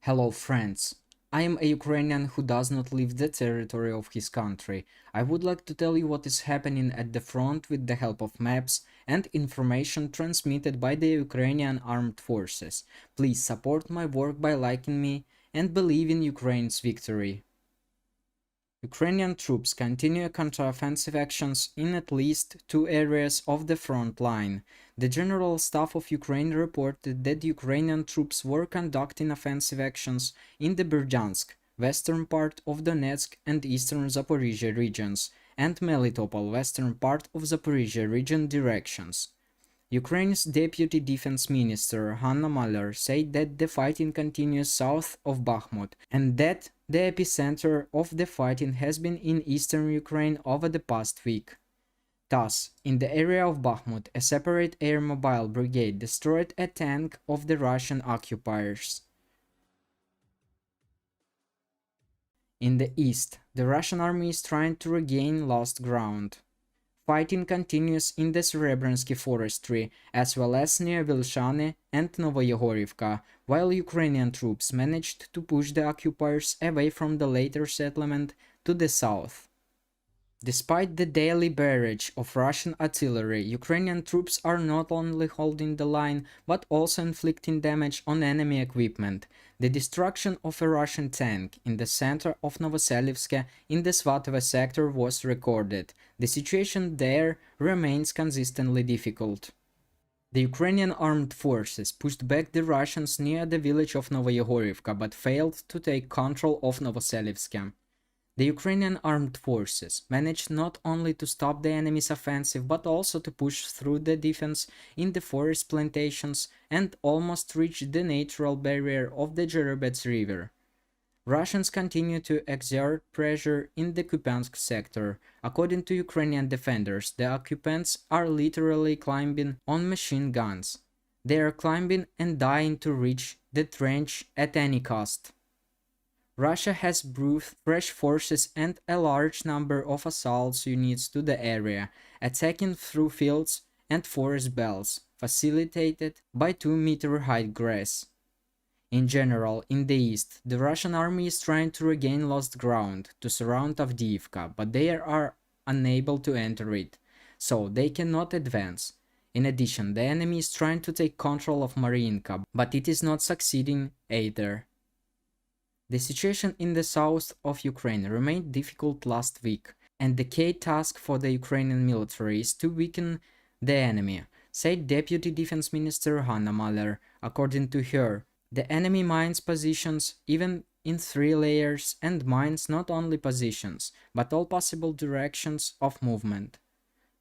Hello friends, I am a Ukrainian who does not leave the territory of his country. I would like to tell you what is happening at the front with the help of maps and information transmitted by the Ukrainian armed forces. Please support my work by liking me and believe in Ukraine's victory. Ukrainian troops continue counteroffensive actions in at least two areas of the front line. The General Staff of Ukraine reported that Ukrainian troops were conducting offensive actions in the Berdiansk, western part of Donetsk and eastern Zaporizhzhia regions, and Melitopol, western part of Zaporizhzhia region directions. Ukraine's Deputy Defense Minister Hanna Maliar said that the fighting continues south of Bakhmut and that the epicenter of the fighting has been in eastern Ukraine over the past week. Thus, in the area of Bakhmut, a separate air mobile brigade destroyed a tank of the Russian occupiers. In the east, the Russian army is trying to regain lost ground. Fighting continues in the Serebrensky forestry, as well as near Vilshane and Novoyegorivka, while Ukrainian troops managed to push the occupiers away from the later settlement to the south. Despite the daily barrage of Russian artillery, Ukrainian troops are not only holding the line, but also inflicting damage on enemy equipment. The destruction of a Russian tank in the center of Novoselivsk in the Svatovo sector was recorded. The situation there remains consistently difficult. The Ukrainian armed forces pushed back the Russians near the village of Novoyegorivka, but failed to take control of Novoselivsk. The Ukrainian armed forces managed not only to stop the enemy's offensive but also to push through the defense in the forest plantations and almost reach the natural barrier of the Jerebets River. Russians continue to exert pressure in the Kupiansk sector. According to Ukrainian defenders, the occupants are literally climbing on machine guns. They are climbing and dying to reach the trench at any cost. Russia has brought fresh forces and a large number of assault units to the area, attacking through fields and forest belts, facilitated by 2-meter-high grass. In general, in the east, the Russian army is trying to regain lost ground to surround Avdiivka, but they are unable to enter it, so they cannot advance. In addition, the enemy is trying to take control of Mariinka, but it is not succeeding either. The situation in the south of Ukraine remained difficult last week, and the key task for the Ukrainian military is to weaken the enemy, said Deputy Defense Minister Hanna Maliar. According to her, the enemy mines positions even in 3 layers and mines not only positions, but all possible directions of movement.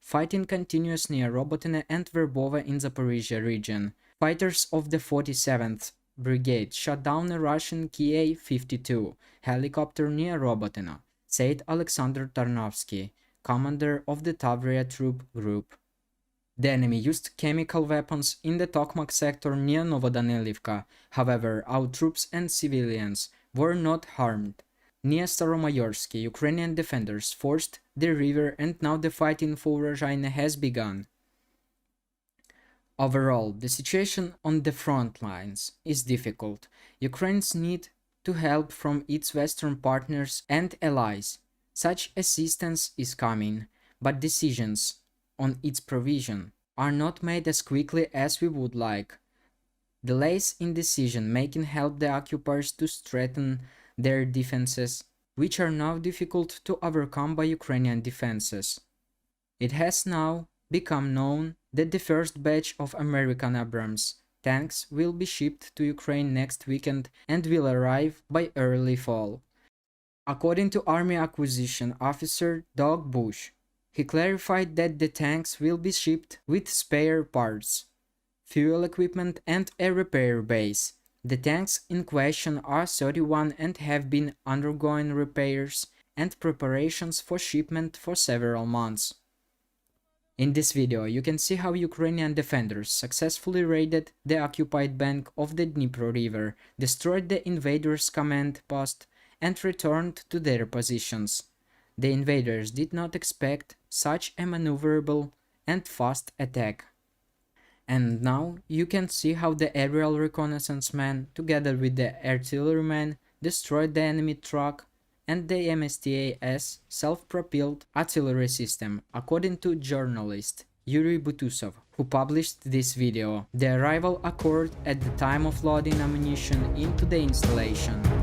Fighting continues near Robotyne and Verbova in Zaporizhzhia region. Fighters of the 47th Brigade shot down a Russian Ka-52 helicopter near Robotyne, said Alexander Tarnovsky, commander of the Tavria troop group. The enemy used chemical weapons in the Tokmak sector near Novodanilivka. However, our troops and civilians were not harmed. Near Staromayorsky, Ukrainian defenders forced the river and now the fighting for Urozhaine has begun. Overall, the situation on the front lines is difficult. Ukraine's need to help from its Western partners and allies. Such assistance is coming, but decisions on its provision are not made as quickly as we would like. Delays in decision-making help the occupiers to strengthen their defenses, which are now difficult to overcome by Ukrainian defenses. It has now become known that the first batch of American Abrams tanks will be shipped to Ukraine next weekend and will arrive by early fall. According to Army Acquisition Officer Doug Bush, he clarified that the tanks will be shipped with spare parts, fuel equipment and a repair base. The tanks in question are 31 and have been undergoing repairs and preparations for shipment for several months. In this video, you can see how Ukrainian defenders successfully raided the occupied bank of the Dnipro River, destroyed the invaders' command post, and returned to their positions. The invaders did not expect such a maneuverable and fast attack. And now you can see how the aerial reconnaissance man, together with the artilleryman, destroyed the enemy truck and the MSTA's self-propelled artillery system, according to journalist Yuri Butusov, who published this video. The arrival occurred at the time of loading ammunition into the installation.